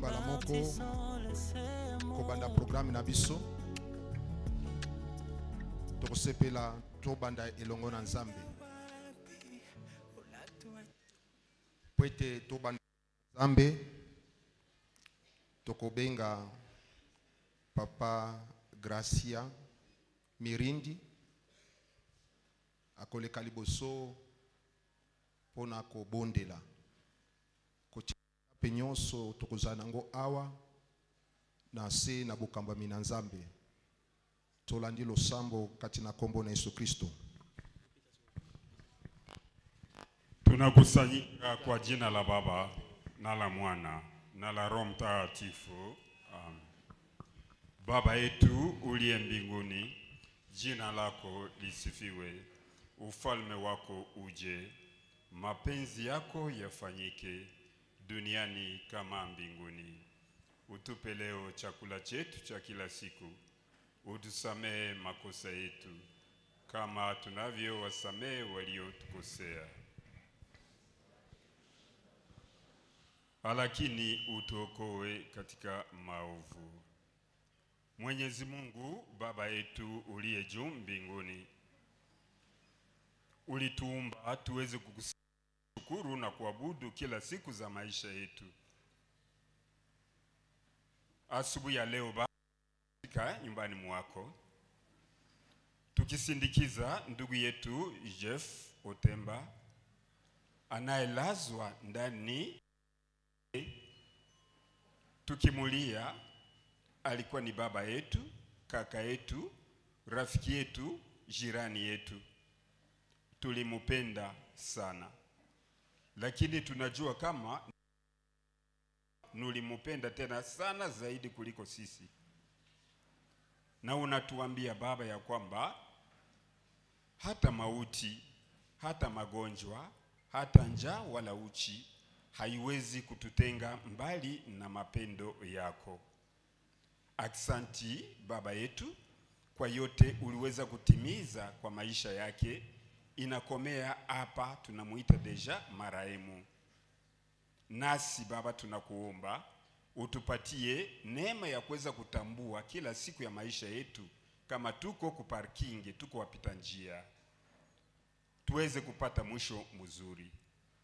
mbala moko kobanda programme na biso tokosepela tobanda elongo na Nzambe pwete tobanda Nzambe tokobenga Papa Gracia Mirindi akoleka liboso pona kobondela penyonso tokozana ngo awa na se na bokambami na Nzambe tolandi losambo kati na kombo na Yesu Kristo. Tunakusanyika kwa jina la Baba na la Mwana na la Roho Mtakatifu. Baba yetu uliye mbinguni, jina lako lisifiwe, ufalme wako uje, mapenzi yako yafanyike duniani kama mbinguni. Utupe leo chakula chetu cha kila siku. Utusamehe makosa yetu kama tunavyowasamehe waliotukosea, lakini utuokoe katika maovu. Mwenyezi Mungu Baba yetu uliye juu mbinguni, ulituumba tuweze kukushukuru na kuabudu kila siku za maisha yetu. Asubuhi ya leo Baba, nyumbani mwako tukisindikiza ndugu yetu Jeff Otemba anayelazwa ndani, tukimulia alikuwa ni baba yetu, kaka yetu, rafiki yetu, jirani yetu. Tulimupenda sana, lakini tunajua kama nulimupenda tena sana zaidi kuliko sisi. Na unatuambia Baba ya kwamba hata mauti, hata magonjwa, hata njaa wala uchi haiwezi kututenga mbali na mapendo yako. Aksanti Baba yetu kwa yote uliweza kutimiza kwa maisha yake. Inakomea hapa, tunamuita deja marehemu. Nasi Baba tunakuomba utupatie neema ya kuweza kutambua kila siku ya maisha yetu, kama tuko kuparkingi, tuko wapita njia, tuweze kupata mwisho mzuri.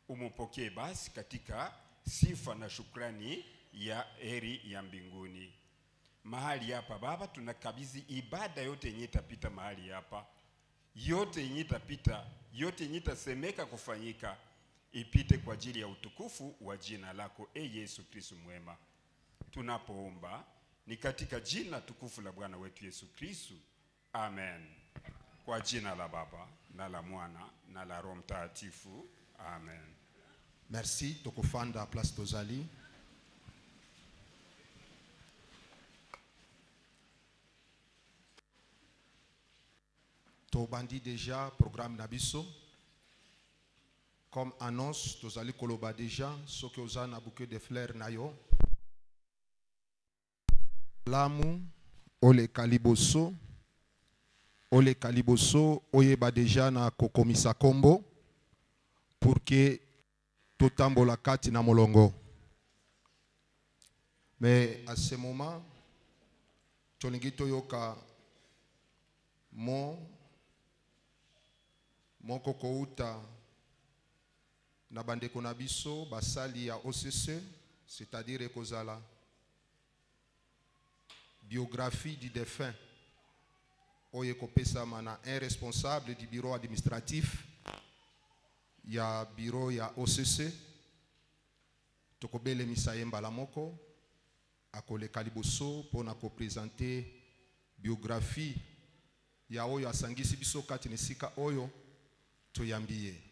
Umupokee basi katika sifa na shukrani ya heri ya mbinguni. Mahali hapa Baba tunakabidhi ibada yote yenye itapita mahali hapa, yote yenye itapita, yote yenye itasemeka kufanyika, ipite kwa ajili ya utukufu wa jina lako, Yesu Kristo mwema. Tunapoomba ni katika jina tukufu la Bwana wetu Yesu Kristo. Amen. Kwa jina la Baba na la Mwana na la Roho Mtakatifu. Amen. Merci, tokofanda place tozali. Tobandi déjà programme nabiso. Comme annonce, tozali koloba déjà ce que ozana bouquet de fleurs nayo. Lamu ole kaliboso oyeba déjà na kokomisa kombo pour que totambola kati na molongo. Mais à ce moment tolingi toyoka moko kouta na bandeko na biso basali ya OCC, c'est-à-dire kozala biographie du défunt oye kopesama na un responsable du bureau administratif ya bureau ya OCC. Tokobele misayemba la moko akoleka liboso pona ko présenter biographie ya oyo asangisi biso kati nesika oyo toyambiye.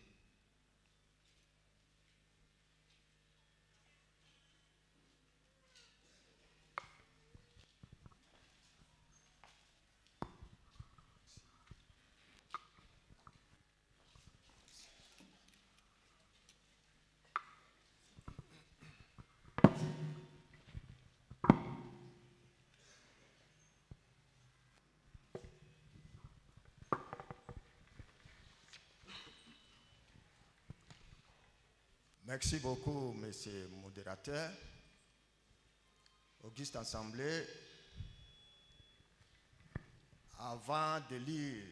Merci beaucoup, monsieur le modérateur. l'Auguste Assemblée, avant de lire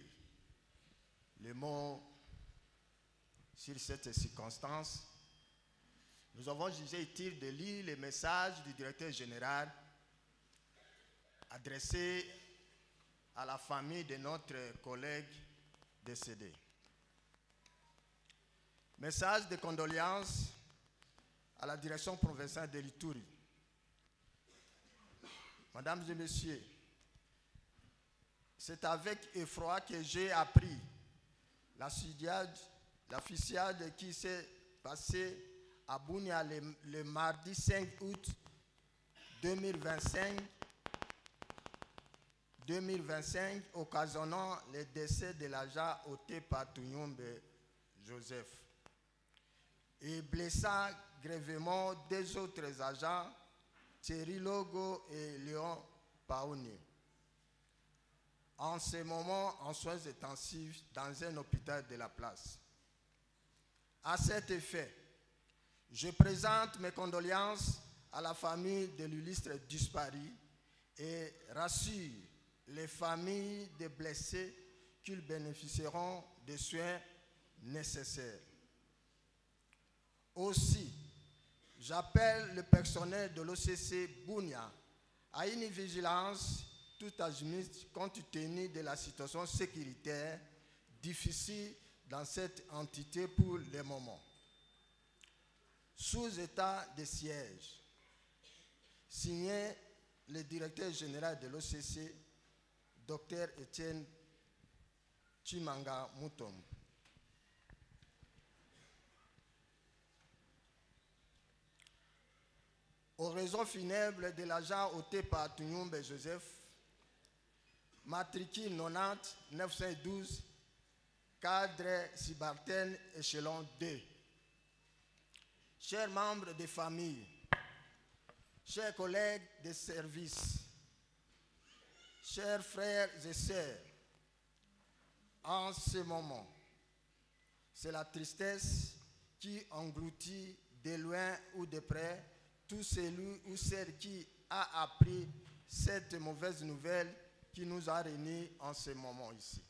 les mots sur cette circonstance, nous avons jugé utile de lire les messages du directeur général adressés à la famille de notre collègue décédé. Message de condoléances à la direction provinciale de l'Ituri. Mesdames et messieurs, c'est avec effroi que j'ai appris la fusillade qui s'est passée à Bunia le mardi 5 août 2025, occasionnant le décès de l'agent Otepa Tunyumbe Joseph et blessant grièvement deux autres agents, Thierry Logo et Léon Paoni, en ce moment en soins intensifs dans un hôpital de la place. À cet effet, je présente mes condoléances à la famille de l'illustre disparu et rassure les familles des blessés qu'ils bénéficieront des soins nécessaires. Aussi, j'appelle le personnel de l'OCC Bunia à une vigilance tout azimut compte tenu de la situation sécuritaire difficile dans cette entité pour le moment. Sous état de siège, signé le directeur général de l'OCC, Dr Etienne Chimanga Moutom. Aux raisons funèbres de l'agent Otepa Tunyumbe Joseph, matricule 90 912, cadre subalterne échelon 2. Chers membres des familles, chers collègues de service, chers frères et sœurs, en ce moment, c'est la tristesse qui engloutit de loin ou de près tout celui ou celle qui a appris cette mauvaise nouvelle qui nous a réunis en ce moment ici.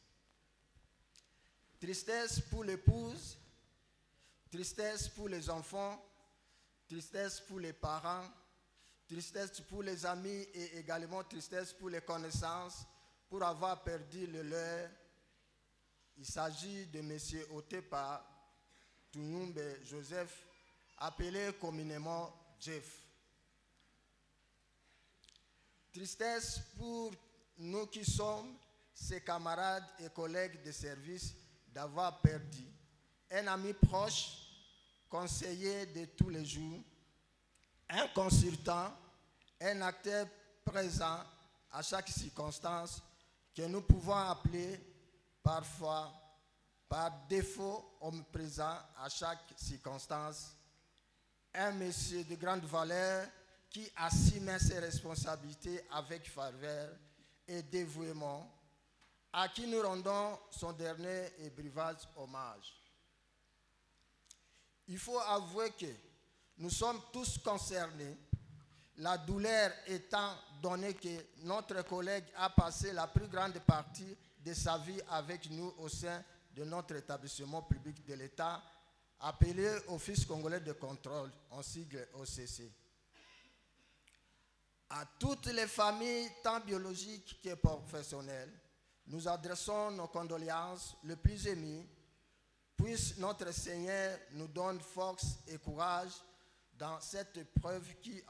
Tristesse pour l'épouse, tristesse pour les enfants, tristesse pour les parents, tristesse pour les amis et également tristesse pour les connaissances pour avoir perdu le leur. Il s'agit de M. Otepa Tunyumbe Joseph, appelé communément Jeff. Tristesse pour nous qui sommes ses camarades et collègues de service d'avoir perdu un ami proche, conseiller de tous les jours, un consultant, un acteur présent à chaque circonstance que nous pouvons appeler parfois par défaut omniprésent à chaque circonstance, un monsieur de grande valeur qui assume ses responsabilités avec ferveur et dévouement, à qui nous rendons son dernier et brivage hommage. Il faut avouer que nous sommes tous concernés, la douleur étant donnée que notre collègue a passé la plus grande partie de sa vie avec nous au sein de notre établissement public de l'État, appelé Office congolais de contrôle, en sigle OCC. À toutes les familles, tant biologiques que professionnelles, nous adressons nos condoléances les plus émues, puisse notre Seigneur nous donne force et courage dans cette épreuve qui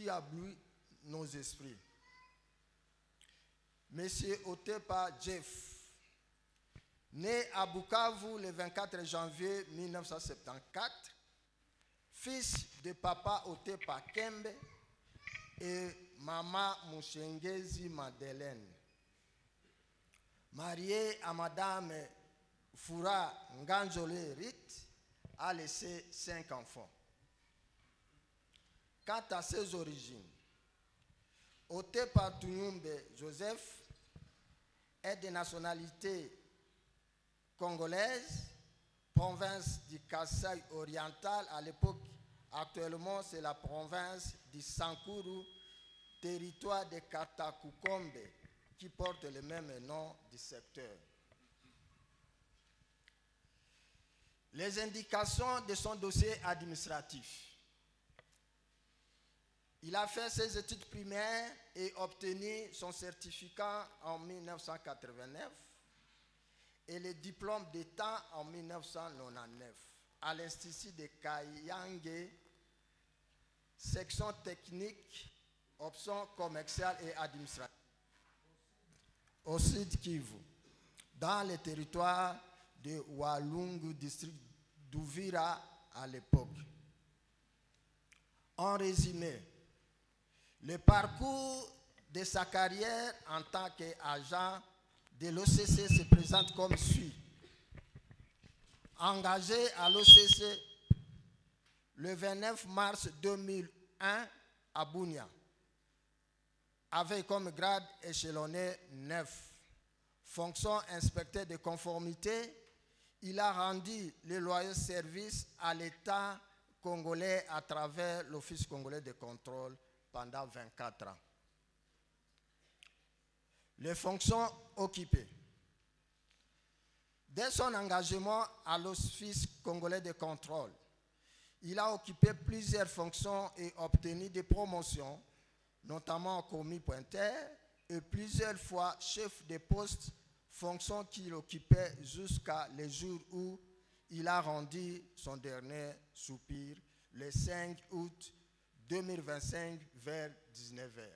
abluit nos esprits. Monsieur Otepa Jeff, né à Bukavu le 24 janvier 1974, fils de papa Otepa Kembe et maman Mouchengezi Madeleine. Marié à madame Foura Nganjole Rit, a laissé 5 enfants. Quant à ses origines, Otepa Tunyumbe Joseph est de nationalité congolaise, province du Kasaï oriental à l'époque. Actuellement, c'est la province du Sankuru territoire de Katakukombe qui porte le même nom du secteur. Les indications de son dossier administratif. Il a fait ses études primaires et obtenu son certificat en 1989 et le diplôme d'État en 1999 à l'Institut de Kayange, section technique, option commerciale et administrative, au sud Kivu, dans le territoire de Walungu, district d'Uvira à l'époque. En résumé, le parcours de sa carrière en tant qu'agent de l'OCC se présente comme suit. Engagé à l'OCC le 29 mars 2001 à Bunia, avec comme grade échelonné 9. Fonction inspecteur de conformité, il a rendu le loyal service à l'État congolais à travers l'Office congolais de contrôle pendant 24 ans. Les fonctions occupées. Dès son engagement à l'Office congolais de contrôle, il a occupé plusieurs fonctions et obtenu des promotions, notamment commis pointeur et plusieurs fois chef de poste, fonction qu'il occupait jusqu'à le jour où il a rendu son dernier soupir le 5 août 2025 vers 19h.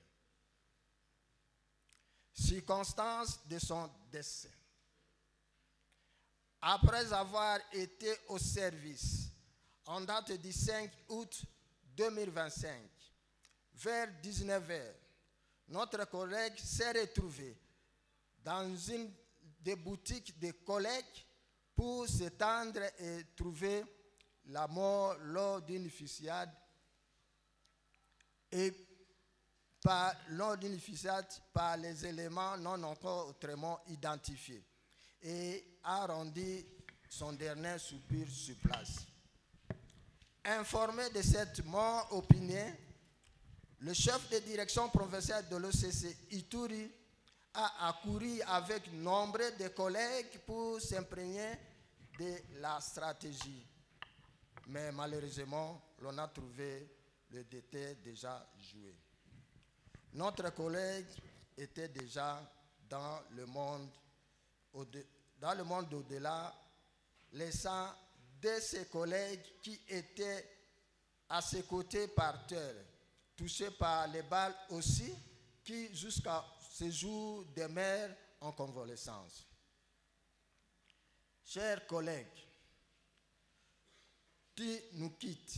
Circonstances de son décès. Après avoir été au service en date du 5 août 2025, vers 19h, notre collègue s'est retrouvé dans une des boutiques des collègues pour s'étendre et trouver la mort lors d'une fusillade par les éléments non encore autrement identifiés et a rendu son dernier soupir sur place. Informé de cette mort opinée, le chef de direction provinciale de l'OCC, Ituri, a accouru avec nombre de collègues pour s'imprégner de la stratégie. Mais malheureusement, l'on a trouvé le détail déjà joué. Notre collègue était déjà dans le monde au-delà, laissant de ses collègues qui étaient à ses côtés par terre, touchés par les balles aussi, qui jusqu'à ce jour demeurent en convalescence. Chers collègues, tu nous quittes,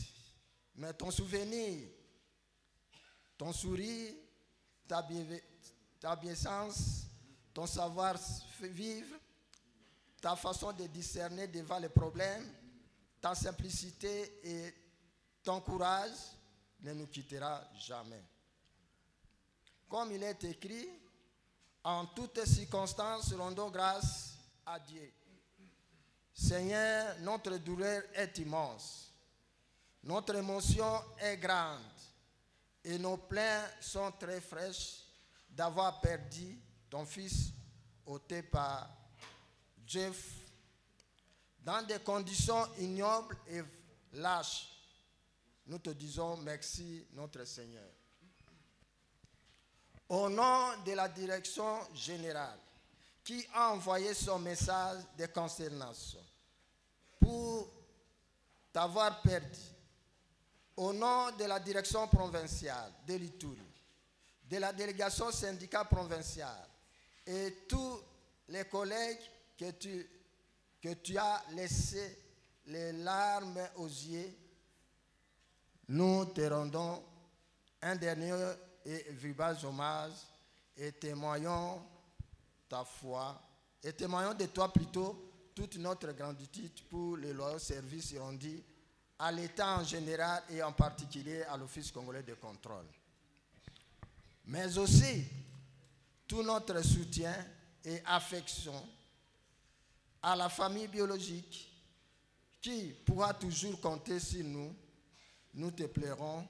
mais ton souvenir, ton sourire, ta bienveillance, ton savoir-vivre, ta façon de discerner devant les problèmes, ta simplicité et ton courage ne nous quittera jamais. Comme il est écrit, en toutes circonstances, rendons grâce à Dieu. Seigneur, notre douleur est immense, notre émotion est grande et nos plaintes sont très fraîches d'avoir perdu ton fils ôté par Jeff dans des conditions ignobles et lâches. Nous te disons merci, notre Seigneur. Au nom de la direction générale qui a envoyé son message de consternation pour t'avoir perdu, au nom de la direction provinciale de l'Ituri, de la délégation syndicale provinciale et tous les collègues que tu as laissé les larmes aux yeux, nous te rendons un dernier et vibrant hommage et témoignons ta foi, et témoignons de toi plutôt toute notre gratitude pour les loyaux services rendus à l'État en général et en particulier à l'Office congolais de contrôle. Mais aussi tout notre soutien et affection à la famille biologique qui pourra toujours compter sur nous. Nous te pleurons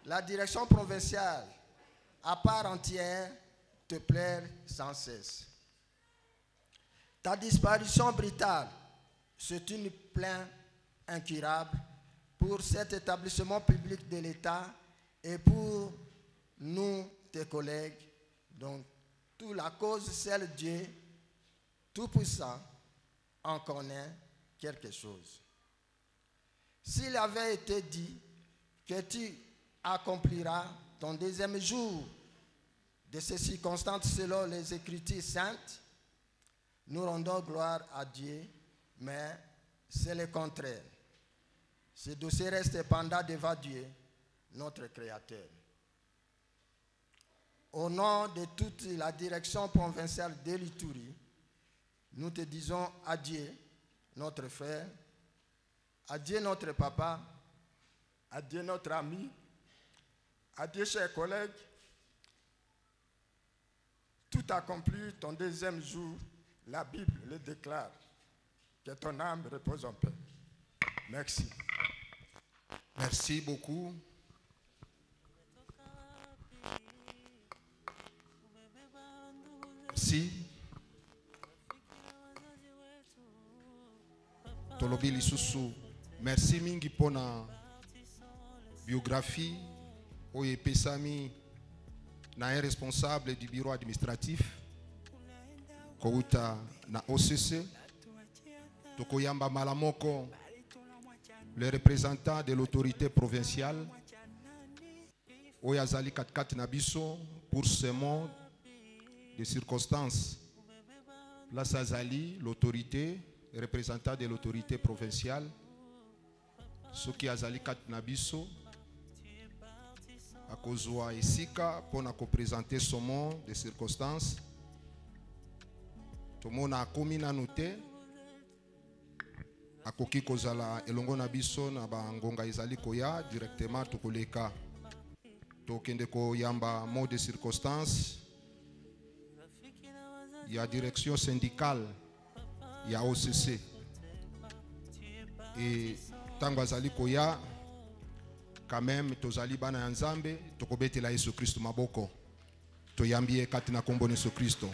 la direction provinciale, à part entière, te plaire sans cesse. Ta disparition brutale, c'est une plainte incurable pour cet établissement public de l'État et pour nous, tes collègues. Donc, toute la cause, c'est le Dieu Tout-Puissant, en connaît quelque chose. S'il avait été dit que tu accompliras ton deuxième jour de ces circonstances selon les Écritures saintes, nous rendons gloire à Dieu, mais c'est le contraire. Ce dossier reste pendant devant Dieu, notre Créateur. Au nom de toute la direction provinciale de l'Ituri, nous te disons adieu, notre frère, adieu notre papa, adieu notre ami, adieu chers collègues. Tout accompli ton deuxième jour, la Bible le déclare. Que ton âme repose en paix. Merci. Merci beaucoup. Merci. Tolobi lisusu. Merci mingi pona biographie oye pesami na un responsable du bureau administratif kouta na OCC tokoyamba malamoko le représentant de l'autorité provinciale oyazali katkat nabiso pour ce monde de circonstances. La Sazali, l'autorité, représentant de l'autorité provinciale, ce qui azali kat nabiso akozwa esika pour présenter ce monde de circonstances. Tout le monde a commis na noté akoki kozala elongo na biso na bangonga ezali koya directement tokoleka tokende koyamba mot de circonstance ya direction syndicale ya OCC et tango azali koya quand même tozali bana ya Nzambe tokobetela Yesu Kristo maboko toyambie kati na kombo Yesu Kristo.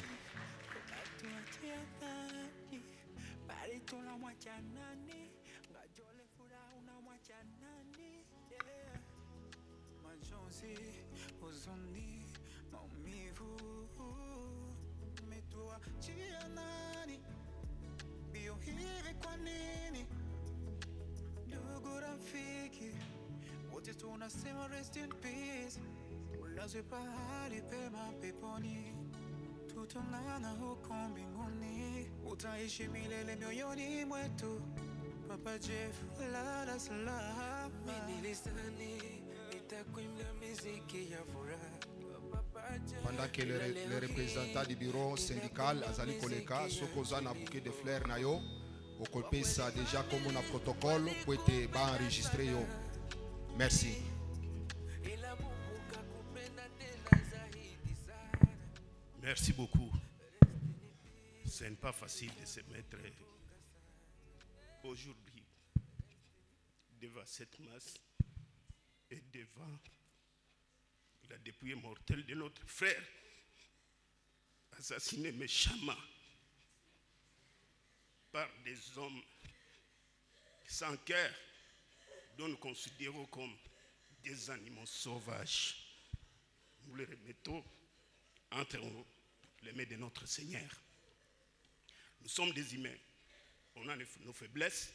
Unasema rest in peace, ulazwe pahali pema peponi, tutongana huko mbinguni, utaishi milele mioyoni mwetu. Papa Jeff, lala salama. Mimi nilisani nitakuimbia muziki ya furaha. Pendant que le représentant du bureau syndical azali koleka sokoza na bouquet de fleurs na yo okopesa déjà comme on a protocole pour être ba enregistré yo. Merci. Merci beaucoup. Ce n'est pas facile de se mettre aujourd'hui devant cette masse et devant la dépouille mortelle de notre frère assassiné méchamment par des hommes sans cœur dont nous considérons comme des animaux sauvages. Nous les remettons entre les mains de notre Seigneur. Nous sommes des humains. On a nos faiblesses.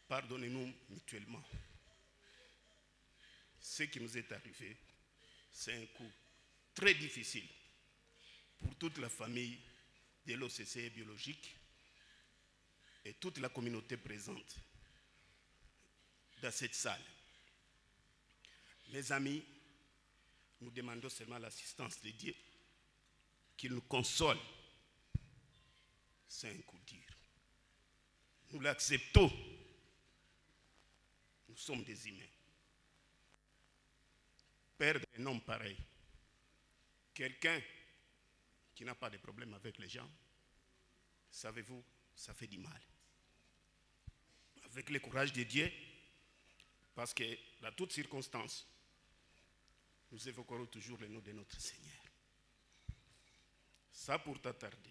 Pardonnez-nous mutuellement. Ce qui nous est arrivé, c'est un coup très difficile pour toute la famille de l'OCC biologique et toute la communauté présente dans cette salle. Mes amis, nous demandons seulement l'assistance de Dieu, qu'il nous console. C'est un coup dur. Nous l'acceptons. Nous sommes des humains. Perdre un homme pareil, quelqu'un qui n'a pas de problème avec les gens, savez-vous, ça fait du mal. Avec le courage de Dieu, parce que dans toutes circonstances, nous évoquerons toujours le nom de notre Seigneur. Ça pour t'attarder.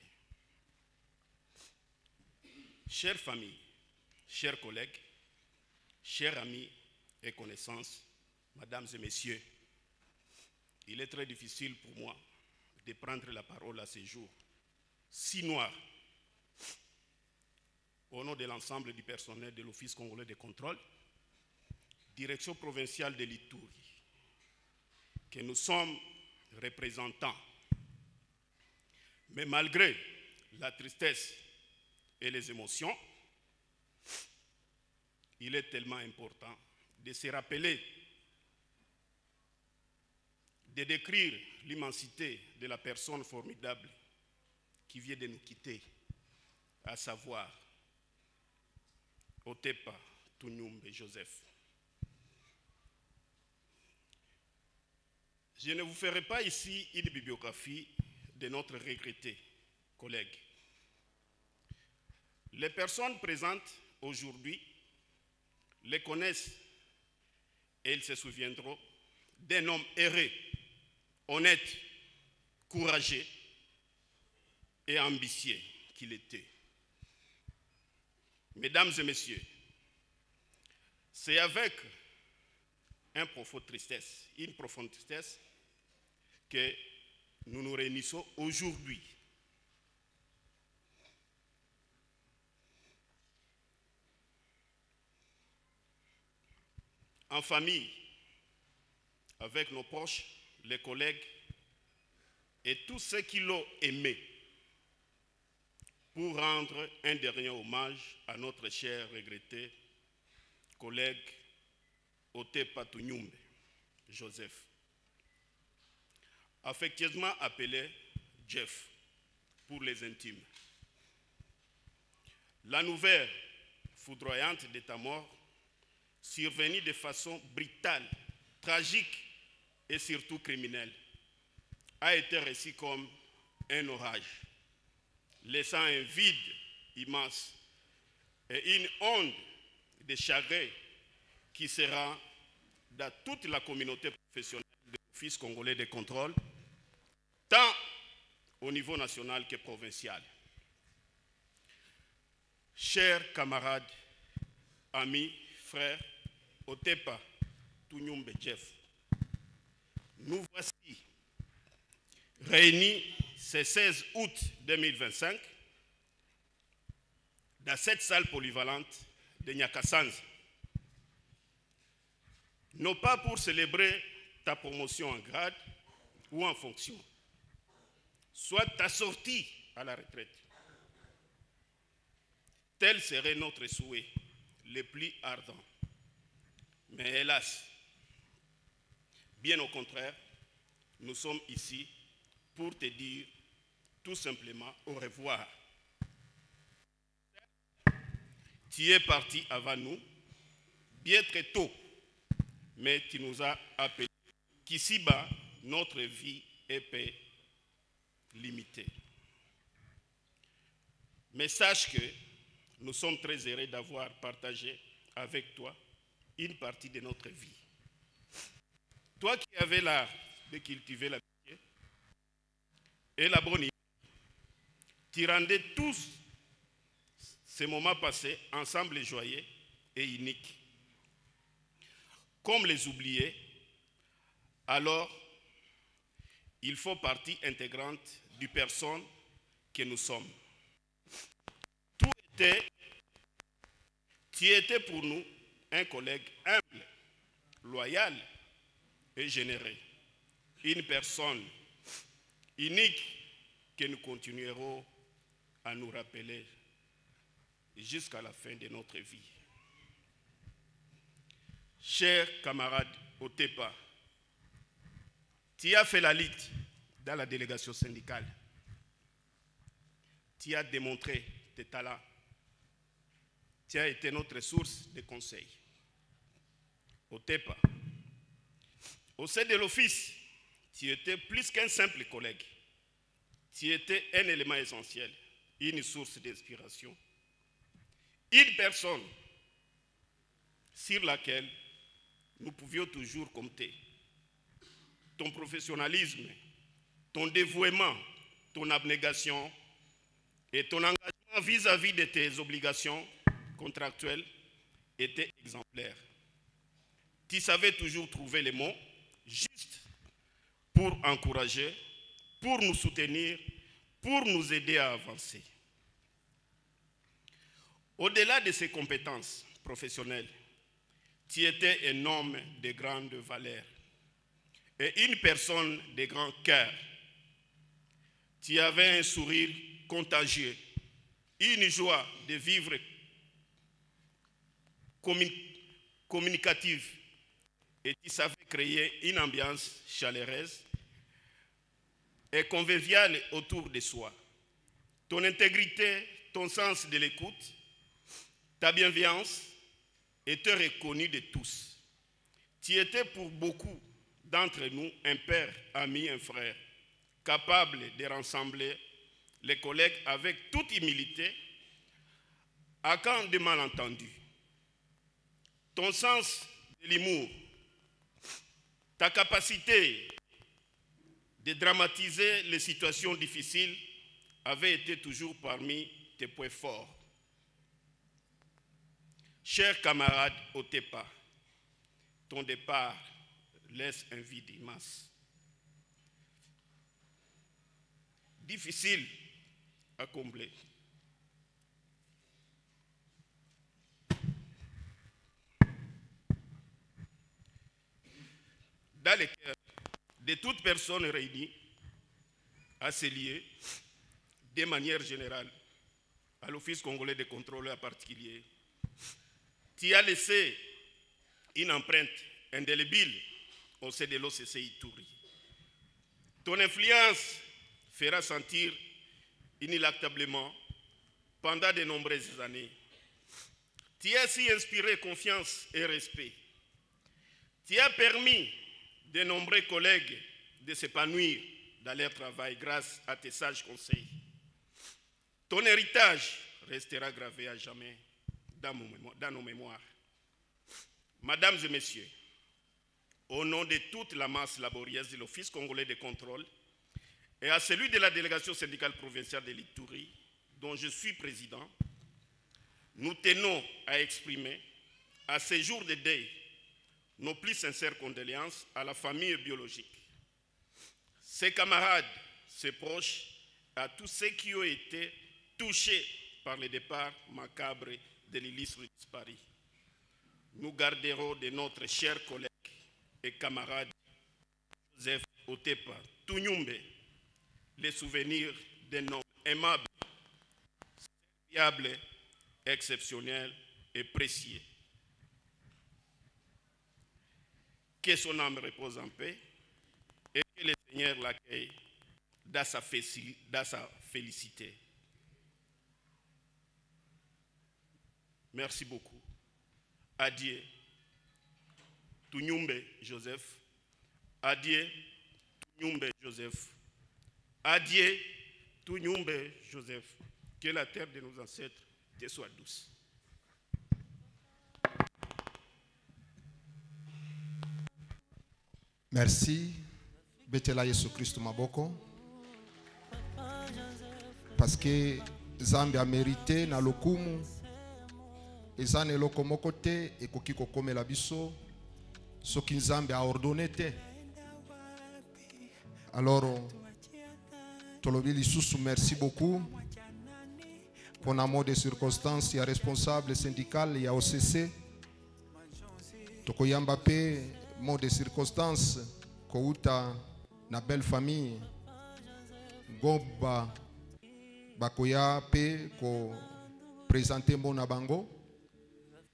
Chère famille, chers collègues, chers amis et connaissances, mesdames et messieurs, il est très difficile pour moi de prendre la parole à ce jour si noir au nom de l'ensemble du personnel de l'Office congolais de contrôle, direction provinciale de l'Ituri, que nous sommes représentants. Mais malgré la tristesse et les émotions, il est tellement important de se rappeler, de décrire l'immensité de la personne formidable qui vient de nous quitter, à savoir Otepa Tunyumbe Joseph. Je ne vous ferai pas ici une bibliographie de notre regretté collègue. Les personnes présentes aujourd'hui les connaissent et ils se souviendront d'un homme erré, honnête, courageux et ambitieux qu'il était. Mesdames et messieurs, c'est avec une profonde tristesse que nous nous réunissons aujourd'hui. En famille, avec nos proches, les collègues et tous ceux qui l'ont aimé, pour rendre un dernier hommage à notre cher regretté collègue Otepa Tunyumbe Joseph, affectueusement appelé Jeff pour les intimes. La nouvelle foudroyante de ta mort, survenue de façon brutale, tragique et surtout criminelle, a été reçue comme un orage, laissant un vide immense et une onde de chagrin qui sera dans toute la communauté professionnelle de l'Office congolais de contrôle, tant au niveau national que provincial. Chers camarades, amis, frères, Otepa Tunyumbe Jeff, nous voici réunis ce 16 août 2025 dans cette salle polyvalente de Nyakasanza, non pas pour célébrer ta promotion en grade ou en fonction, soit ta sortie à la retraite. Tel serait notre souhait le plus ardent. Mais hélas, bien au contraire, nous sommes ici pour te dire tout simplement au revoir. Tu es parti avant nous, bien très tôt, mais tu nous as appelés qu'ici-bas, notre vie est limitée. Mais sache que nous sommes très heureux d'avoir partagé avec toi une partie de notre vie. Toi qui avais l'art de cultiver l'amitié et la bonne idée, tu rendais tous ces moments passés ensemble joyeux et uniques. Comme les oublier, alors il faut partie intégrante du personne que nous sommes. Tu étais pour nous un collègue humble, loyal et généreux. Une personne unique que nous continuerons à nous rappeler jusqu'à la fin de notre vie. Chers camarades Otepa, tu as fait la lutte dans la délégation syndicale. Tu as démontré tes talents. Tu as été notre source de conseils. Otepa, au sein de l'office, tu étais plus qu'un simple collègue. Tu étais un élément essentiel, une source d'inspiration, une personne sur laquelle nous pouvions toujours compter. Ton professionnalisme, ton dévouement, ton abnégation et ton engagement vis-à-vis de tes obligations contractuelles étaient exemplaires. Tu savais toujours trouver les mots justes pour encourager, pour nous soutenir, pour nous aider à avancer. Au-delà de ses compétences professionnelles, tu étais un homme de grande valeur et une personne de grand cœur. Tu avais un sourire contagieux, une joie de vivre communicative et tu savais créer une ambiance chaleureuse et conviviale autour de soi. Ton intégrité, ton sens de l'écoute, ta bienveillance étaient reconnus de tous. Tu étais pour beaucoup d'entre nous un père, ami, un frère, capable de rassembler les collègues avec toute humilité à quand de malentendus. Ton sens de l'humour, ta capacité de dramatiser les situations difficiles avait été toujours parmi tes points forts. Chers camarades Otepa, ton départ laisse un vide immense. Difficile à combler. Dans les cœurs de toute personne réunie à se lier de manière générale à l'Office congolais de contrôle en particulier, tu as laissé une empreinte indélébile au sein de l'OCC Ituri. Ton influence fera sentir inéluctablement pendant de nombreuses années. Tu as si inspiré confiance et respect. Tu as permis de nombreux collègues de s'épanouir dans leur travail grâce à tes sages conseils. Ton héritage restera gravé à jamais dans nos mémoires. Mesdames et messieurs, au nom de toute la masse laborieuse de l'Office congolais de contrôle et à celui de la délégation syndicale provinciale de l'Ituri, dont je suis président, nous tenons à exprimer à ces jours de deuil nos plus sincères condoléances à la famille biologique, ses camarades, ses proches, à tous ceux qui ont été touchés par le départ macabre de l'illustre disparu. Nous garderons de notre cher collègue et camarade Joseph Otepa Tunyumbe les souvenirs d'un homme aimable, fiable, exceptionnel et précieux. Que son âme repose en paix et que le Seigneur l'accueille dans sa félicité. Merci beaucoup. Adieu, Tunyumbe Joseph. Adieu, Tunyumbe Joseph. Adieu, Tunyumbe Joseph. Que la terre de nos ancêtres te soit douce. Merci. Betela Yesu Christ Maboko. Parce que Zambia a mérité na lokumu. Ezane eloko moko te ekoki kokomela biso soki Nzambe a ordonné te. Alors tolobi lisusu merci beaucoup pour un mot de circonstance ya responsable syndical ya OCC. Tokoyamba pe mot de circonstance kouta na belle famille Goba bakoya pe ko présenter mon bango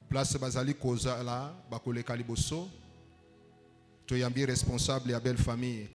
place bazali kozala bakoleka liboso toyambi responsable ya belle famille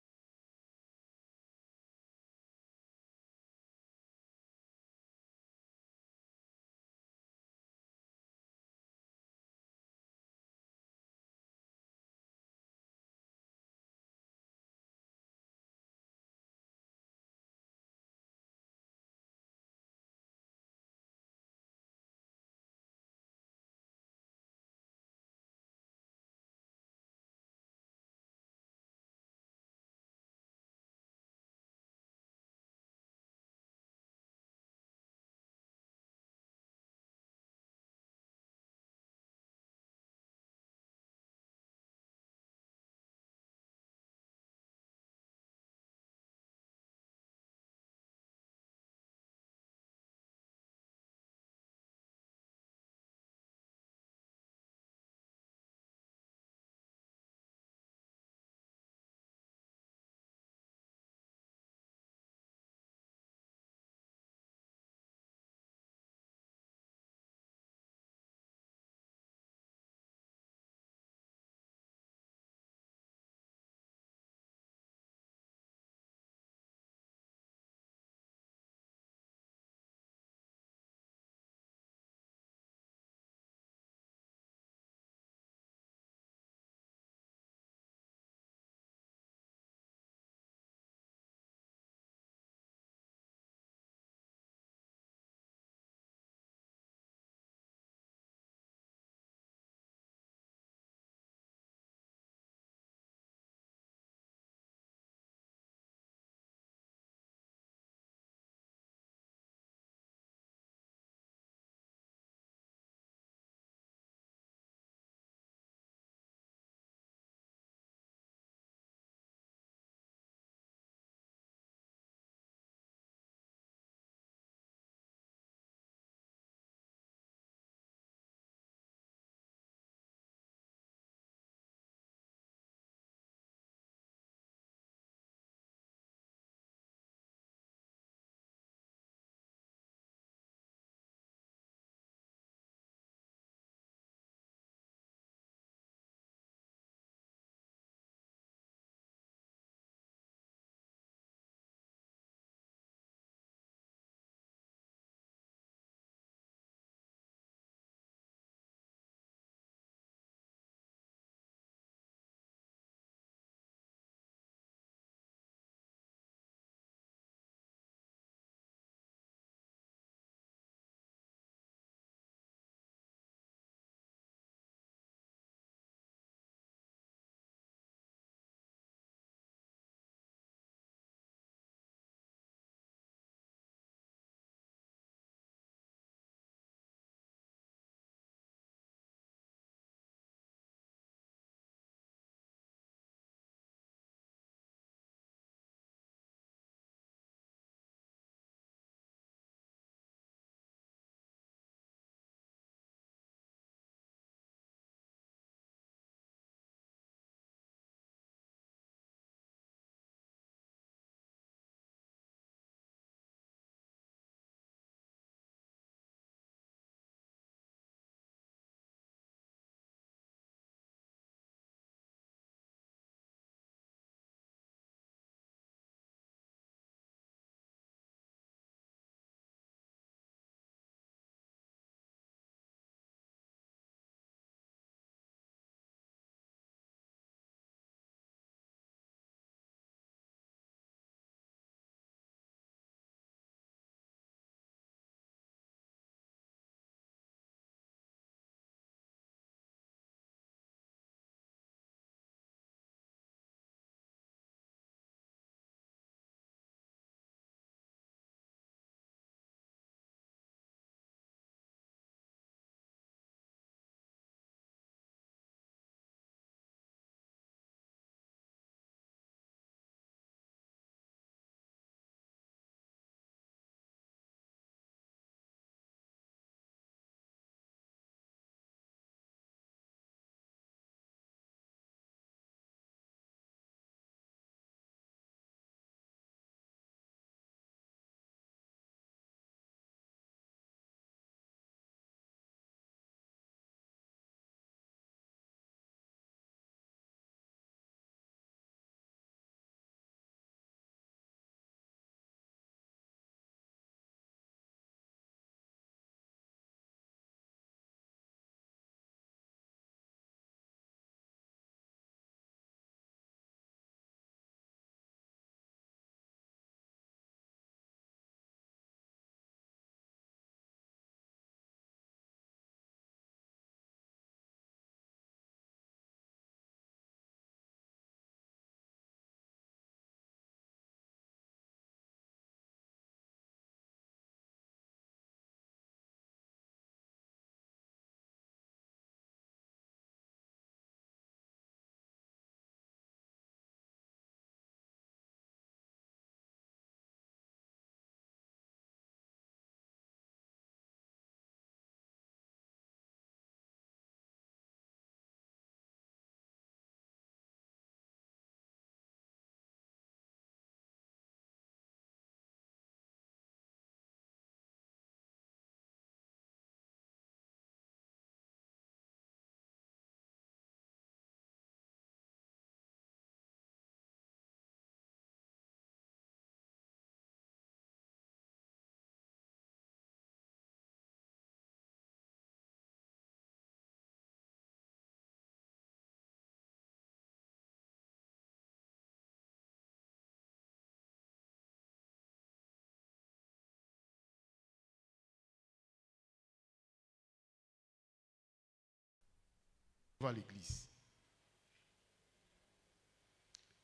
devant l'Église.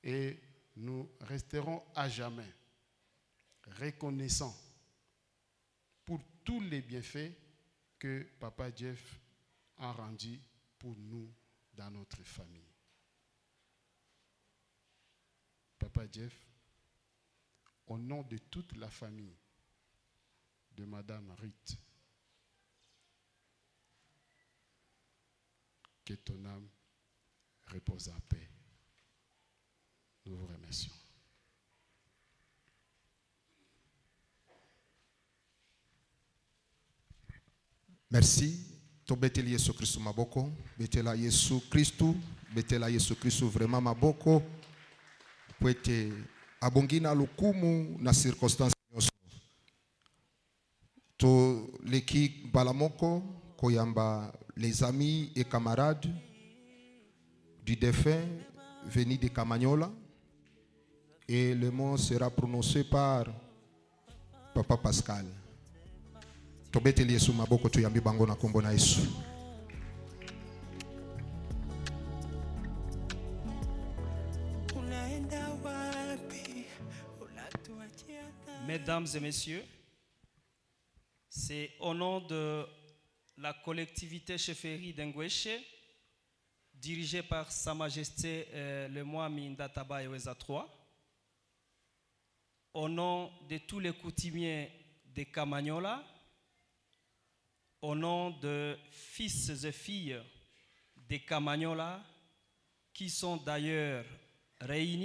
Et nous resterons à jamais reconnaissants pour tous les bienfaits que Papa Jeff a rendus pour nous dans notre famille. Papa Jeff, au nom de toute la famille de Madame Ruth, que ton âme repose en paix. Nous vous remercions. Merci. To beteli Yesu Kristu maboko. Betela Yesu Kristu. Betela Yesu Kristu vraiment maboko. Kwete abongina lukumu na circonstance nyoso. To leki balamoko koyamba les amis et camarades du défunt venus de Kamanyola. Et le mot sera prononcé par Papa Pascal. Tobeteli Yesu maboko tuyambi bango na kombo na Yesu. Mesdames et messieurs, c'est au nom de la collectivité chefferie d'Engweshe, dirigée par Sa Majesté le Mwami Ndataba Eweza III, au nom de tous les coutumiers de Kamanyola, au nom de fils et filles de Kamanyola, qui sont d'ailleurs réunis